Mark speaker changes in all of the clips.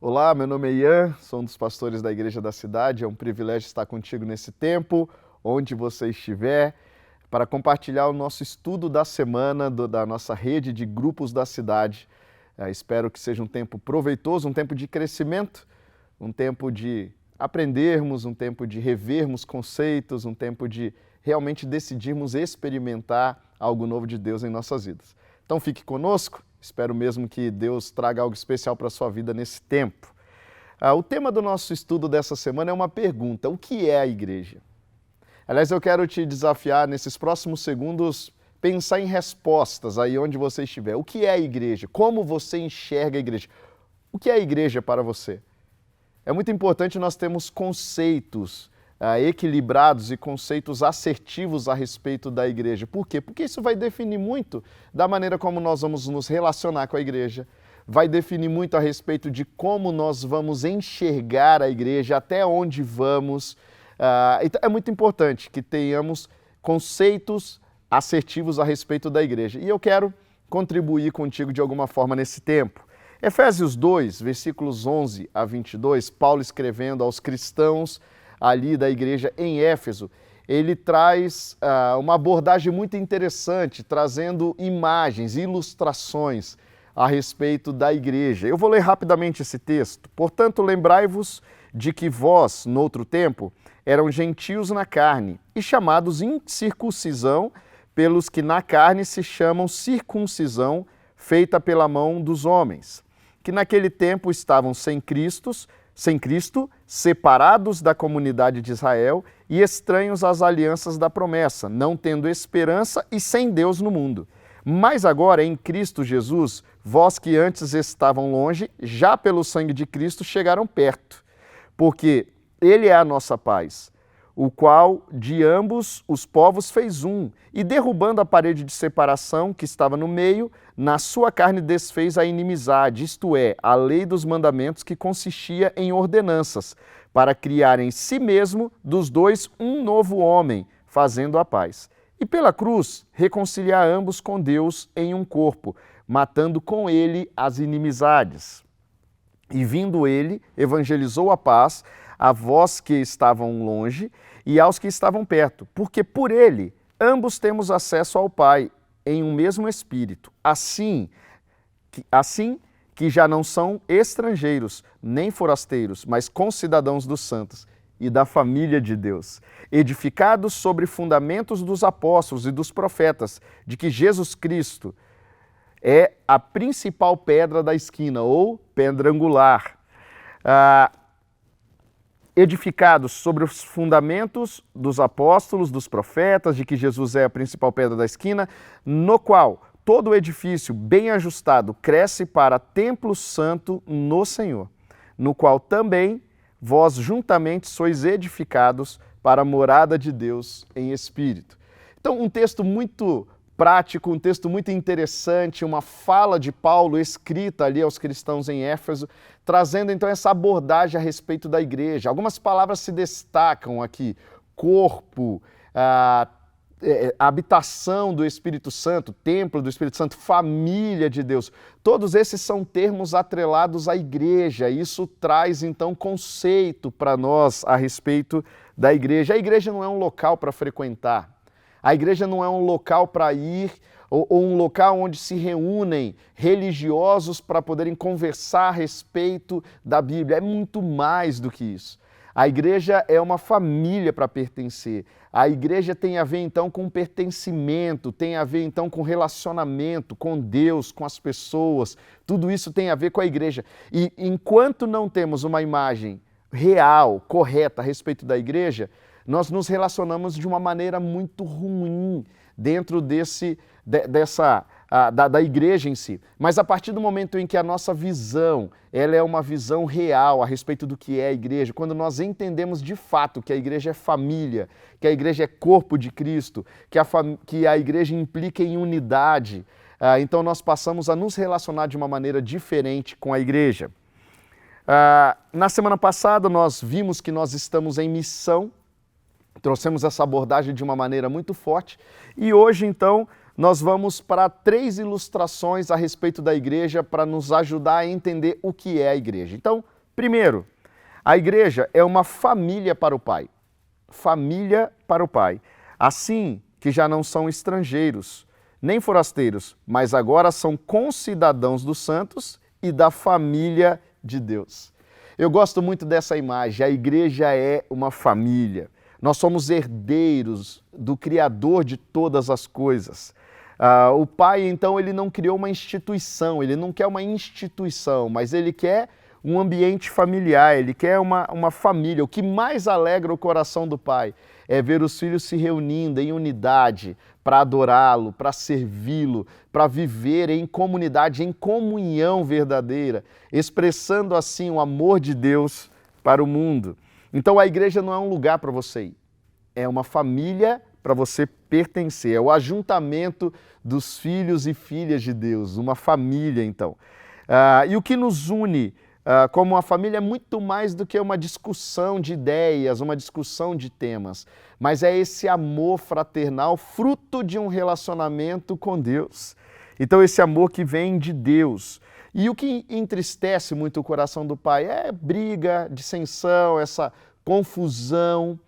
Speaker 1: Olá, meu nome é Ian, sou um dos pastores da Igreja da Cidade. É um privilégio estar contigo nesse tempo, onde você estiver, para compartilhar o nosso estudo da semana da nossa rede de grupos da cidade. Espero que seja um tempo proveitoso, um tempo de crescimento, um tempo de aprendermos, um tempo de revermos conceitos, um tempo de realmente decidirmos experimentar algo novo de Deus em nossas vidas. Então fique conosco. Espero mesmo que Deus traga algo especial para a sua vida nesse tempo. O tema do nosso estudo dessa semana é uma pergunta: o que é a igreja? Aliás, eu quero te desafiar nesses próximos segundos, pensar em respostas aí onde você estiver. O que é a igreja? Como você enxerga a igreja? O que é a igreja para você? É muito importante nós termos conceitos equilibrados e conceitos assertivos a respeito da igreja. Por quê? Porque isso vai definir muito da maneira como nós vamos nos relacionar com a igreja, vai definir muito a respeito de como nós vamos enxergar a igreja, até onde vamos. Então é muito importante que tenhamos conceitos assertivos a respeito da igreja. E eu quero contribuir contigo de alguma forma nesse tempo. Efésios 2, versículos 11 a 22, Paulo escrevendo aos cristãos ali da igreja em Éfeso, ele traz uma abordagem muito interessante, trazendo imagens, ilustrações a respeito da igreja. Eu vou ler rapidamente esse texto. Portanto, lembrai-vos de que vós, noutro tempo, eram gentios na carne e chamados incircuncisão pelos que na carne se chamam circuncisão, feita pela mão dos homens, que naquele tempo estavam sem Cristo, separados da comunidade de Israel e estranhos às alianças da promessa, não tendo esperança e sem Deus no mundo. Mas agora, em Cristo Jesus, vós que antes estavam longe, já pelo sangue de Cristo chegaram perto, porque Ele é a nossa paz, o qual de ambos os povos fez um, e derrubando a parede de separação que estava no meio, na sua carne desfez a inimizade, isto é, a lei dos mandamentos que consistia em ordenanças, para criar em si mesmo dos dois um novo homem, fazendo a paz. E pela cruz reconciliar ambos com Deus em um corpo, matando com ele as inimizades. E vindo ele, evangelizou a paz a vós que estavam longe e aos que estavam perto, porque por ele ambos temos acesso ao Pai em um mesmo Espírito. Assim que já não são estrangeiros, nem forasteiros, mas concidadãos dos santos e da família de Deus, edificados sobre fundamentos dos apóstolos e dos profetas, de que Jesus Cristo é a principal pedra da esquina, ou pedra angular, edificados sobre os fundamentos dos apóstolos, dos profetas, de que Jesus é a principal pedra da esquina, no qual todo o edifício bem ajustado cresce para templo santo no Senhor, no qual também vós juntamente sois edificados para a morada de Deus em espírito. Então, um texto muito prático, um texto muito interessante, uma fala de Paulo escrita ali aos cristãos em Éfeso, trazendo então essa abordagem a respeito da igreja. Algumas palavras se destacam aqui: corpo, a habitação do Espírito Santo, templo do Espírito Santo, família de Deus. Todos esses são termos atrelados à igreja. Isso traz então conceito para nós a respeito da igreja. A igreja não é um local para frequentar. A igreja não é um local para ir ou um local onde se reúnem religiosos para poderem conversar a respeito da Bíblia. É muito mais do que isso. A igreja é uma família para pertencer. A igreja tem a ver então com pertencimento, tem a ver então com relacionamento com Deus, com as pessoas. Tudo isso tem a ver com a igreja. E enquanto não temos uma imagem real, correta a respeito da igreja, nós nos relacionamos de uma maneira muito ruim dentro da igreja em si. Mas a partir do momento em que a nossa visão, ela é uma visão real a respeito do que é a igreja, quando nós entendemos de fato que a igreja é família, que a igreja é corpo de Cristo, que a igreja implica em unidade, então nós passamos a nos relacionar de uma maneira diferente com a igreja. Na semana passada nós vimos que nós estamos em missão, trouxemos essa abordagem de uma maneira muito forte e hoje então nós vamos para 3 ilustrações a respeito da igreja para nos ajudar a entender o que é a igreja. Então, primeiro, a igreja é uma família para o Pai. Família para o Pai. Assim que já não são estrangeiros, nem forasteiros, mas agora são concidadãos dos santos e da família de Deus. Eu gosto muito dessa imagem. A igreja é uma família. Nós somos herdeiros do Criador de todas as coisas. O Pai, então, ele não criou uma instituição, ele não quer uma instituição, mas ele quer um ambiente familiar, ele quer uma família. O que mais alegra o coração do Pai é ver os filhos se reunindo em unidade para adorá-lo, para servi-lo, para viver em comunidade, em comunhão verdadeira, expressando assim o amor de Deus para o mundo. Então a igreja não é um lugar para você ir, é uma família para você pertencer, é o ajuntamento dos filhos e filhas de Deus, uma família então. E o que nos une como uma família é muito mais do que uma discussão de ideias, uma discussão de temas, mas é esse amor fraternal fruto de um relacionamento com Deus. Então esse amor que vem de Deus. E o que entristece muito o coração do Pai é briga, dissensão, essa confusão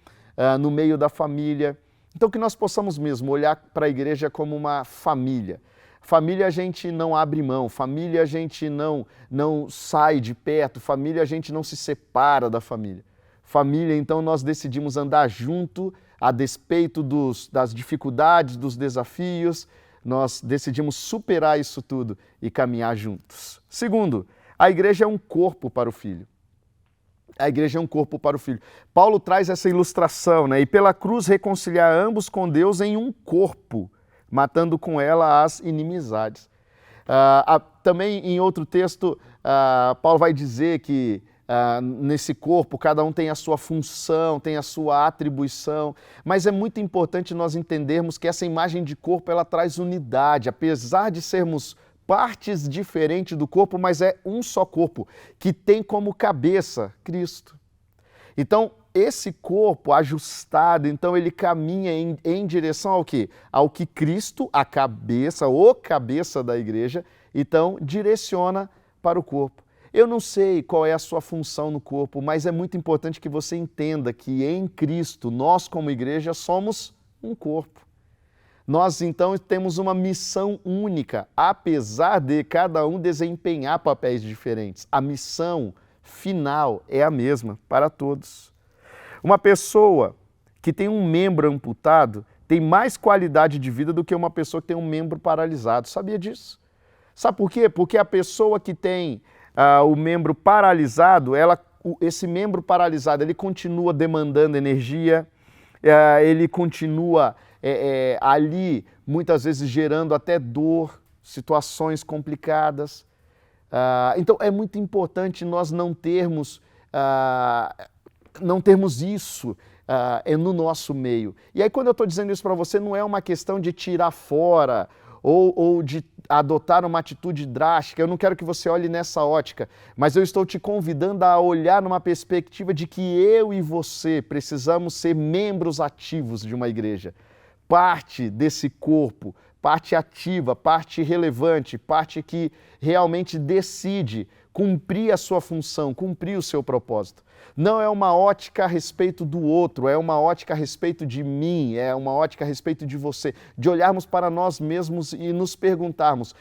Speaker 1: no meio da família. Então que nós possamos mesmo olhar para a igreja como uma família. Família a gente não abre mão, família a gente não sai de perto, família a gente não se separa da família. Família, então, nós decidimos andar junto a despeito das dificuldades, dos desafios, nós decidimos superar isso tudo e caminhar juntos. Segundo, a igreja é um corpo para o filho. A igreja é um corpo para o filho. Paulo traz essa ilustração, né? E pela cruz reconciliar ambos com Deus em um corpo, matando com ela as inimizades. Também em outro texto, Paulo vai dizer que nesse corpo cada um tem a sua função, tem a sua atribuição, mas é muito importante nós entendermos que essa imagem de corpo ela traz unidade, apesar de sermos partes diferentes do corpo, mas é um só corpo, que tem como cabeça Cristo. Então, esse corpo ajustado, então ele caminha em direção ao quê? Ao que Cristo, a cabeça, o cabeça da igreja, então direciona para o corpo. Eu não sei qual é a sua função no corpo, mas é muito importante que você entenda que em Cristo, nós como igreja somos um corpo. Nós então temos uma missão única, apesar de cada um desempenhar papéis diferentes. A missão final é a mesma para todos. Uma pessoa que tem um membro amputado tem mais qualidade de vida do que uma pessoa que tem um membro paralisado. Sabia disso? Sabe por quê? Porque a pessoa que tem o membro paralisado, esse membro paralisado, ele continua demandando energia, ele continua ali, muitas vezes gerando até dor, situações complicadas. Então é muito importante nós não termos isso no nosso meio. E aí quando eu estou dizendo isso para você, não é uma questão de tirar fora ou de adotar uma atitude drástica, eu não quero que você olhe nessa ótica, mas eu estou te convidando a olhar numa perspectiva de que eu e você precisamos ser membros ativos de uma igreja, parte desse corpo, parte ativa, parte relevante, parte que realmente decide cumprir a sua função, cumprir o seu propósito. Não é uma ótica a respeito do outro, é uma ótica a respeito de mim, é uma ótica a respeito de você, de olharmos para nós mesmos e nos perguntarmos,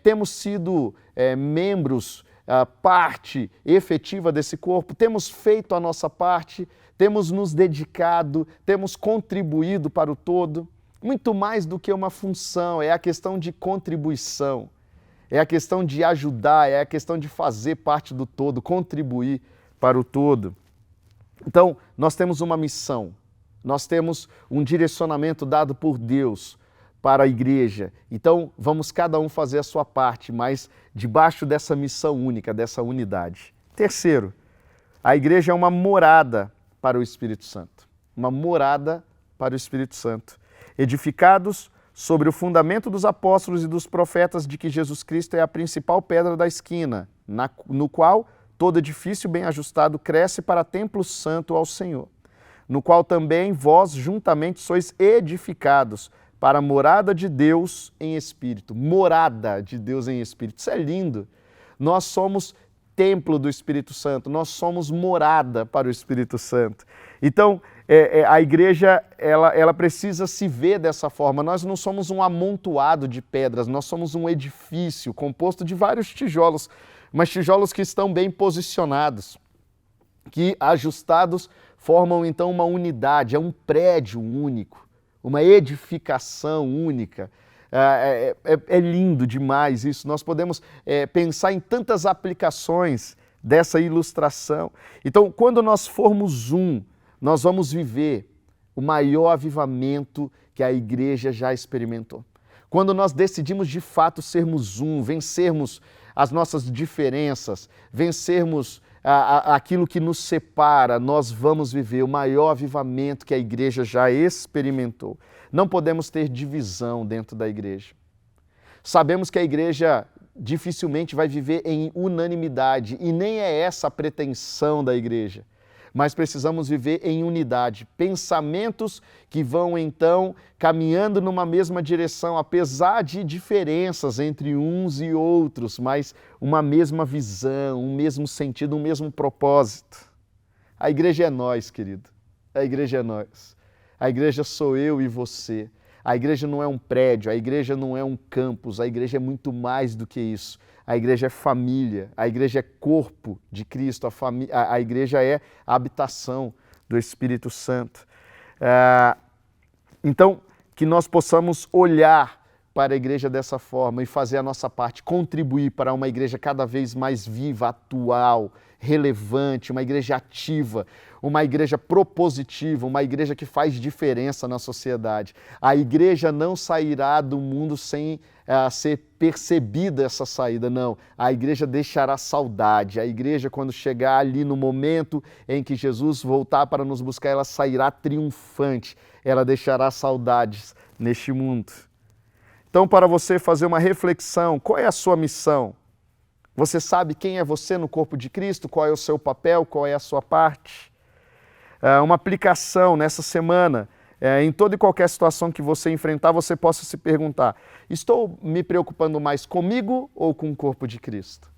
Speaker 1: temos sido membros, parte efetiva desse corpo, temos feito a nossa parte, temos nos dedicado, temos contribuído para o todo. Muito mais do que uma função, é a questão de contribuição, é a questão de ajudar, é a questão de fazer parte do todo, contribuir para o todo. Então, nós temos uma missão, nós temos um direcionamento dado por Deus para a igreja. Então, vamos cada um fazer a sua parte, mas debaixo dessa missão única, dessa unidade. Terceiro, a igreja é uma morada para o Espírito Santo. Uma morada para o Espírito Santo. Edificados sobre o fundamento dos apóstolos e dos profetas de que Jesus Cristo é a principal pedra da esquina, no qual todo edifício bem ajustado cresce para templo santo ao Senhor, no qual também vós juntamente sois edificados para a morada de Deus em espírito. Morada de Deus em espírito. Isso é lindo. Nós somos templo do Espírito Santo, nós somos morada para o Espírito Santo. Então, a igreja, ela precisa se ver dessa forma. Nós não somos um amontoado de pedras, nós somos um edifício composto de vários tijolos, mas tijolos que estão bem posicionados, que ajustados formam então uma unidade, é um prédio único, uma edificação única. É lindo demais isso. Nós podemos pensar em tantas aplicações dessa ilustração. Então, quando nós formos nós vamos viver o maior avivamento que a igreja já experimentou. Quando nós decidimos de fato sermos vencermos as nossas diferenças, vencermos aquilo que nos separa, nós vamos viver o maior avivamento que a igreja já experimentou. Não podemos ter divisão dentro da igreja. Sabemos que a igreja dificilmente vai viver em unanimidade e nem é essa a pretensão da igreja. Mas precisamos viver em unidade, pensamentos que vão então caminhando numa mesma direção, apesar de diferenças entre uns e outros, mas uma mesma visão, um mesmo sentido, um mesmo propósito. A igreja é nós, querido. A igreja é nós. A igreja sou eu e você. A igreja não é um prédio, a igreja não é um campus, a igreja é muito mais do que isso. A igreja é família, a igreja é corpo de Cristo, a igreja é a habitação do Espírito Santo. Então, que nós possamos olhar para a igreja dessa forma e fazer a nossa parte, contribuir para uma igreja cada vez mais viva, atual, relevante, uma igreja ativa, uma igreja propositiva, uma igreja que faz diferença na sociedade. A igreja não sairá do mundo sem ser percebida essa saída, não. A igreja deixará saudade. A igreja, quando chegar ali no momento em que Jesus voltar para nos buscar, ela sairá triunfante. Ela deixará saudades neste mundo. Então, para você fazer uma reflexão, qual é a sua missão? Você sabe quem é você no corpo de Cristo? Qual é o seu papel? Qual é a sua parte? Uma aplicação nessa semana, em toda e qualquer situação que você enfrentar, você possa se perguntar: estou me preocupando mais comigo ou com o corpo de Cristo?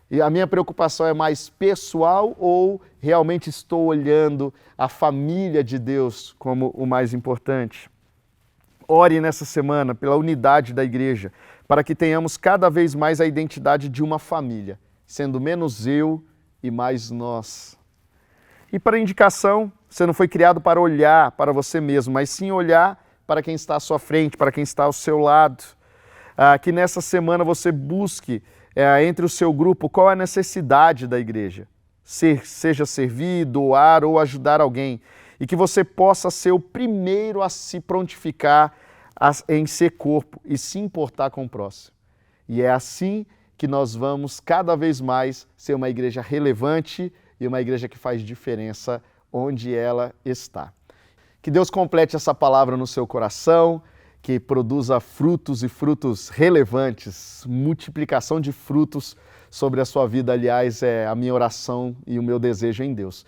Speaker 1: E a minha preocupação é mais pessoal ou realmente estou olhando a família de Deus como o mais importante? Ore nessa semana pela unidade da igreja, para que tenhamos cada vez mais a identidade de uma família, sendo menos eu e mais nós. E para indicação, você não foi criado para olhar para você mesmo, mas sim olhar para quem está à sua frente, para quem está ao seu lado. Que nessa semana você busque entre o seu grupo qual é a necessidade da igreja. Seja servir, doar ou ajudar alguém. E que você possa ser o primeiro a se prontificar em ser corpo e se importar com o próximo. E é assim que nós vamos cada vez mais ser uma igreja relevante e uma igreja que faz diferença onde ela está. Que Deus complete essa palavra no seu coração, que produza frutos e frutos relevantes, multiplicação de frutos sobre a sua vida. Aliás, é a minha oração e o meu desejo em Deus.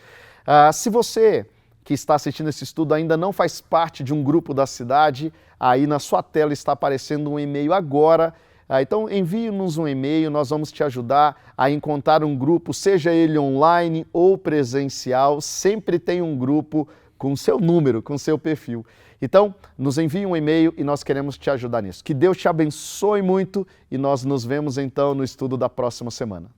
Speaker 1: Se você que está assistindo esse estudo ainda não faz parte de um grupo da cidade, aí na sua tela está aparecendo um e-mail agora. Então envie-nos um e-mail, nós vamos te ajudar a encontrar um grupo, seja ele online ou presencial, sempre tem um grupo com seu número, com seu perfil. Então, nos envie um e-mail e nós queremos te ajudar nisso. Que Deus te abençoe muito e nós nos vemos então no estudo da próxima semana.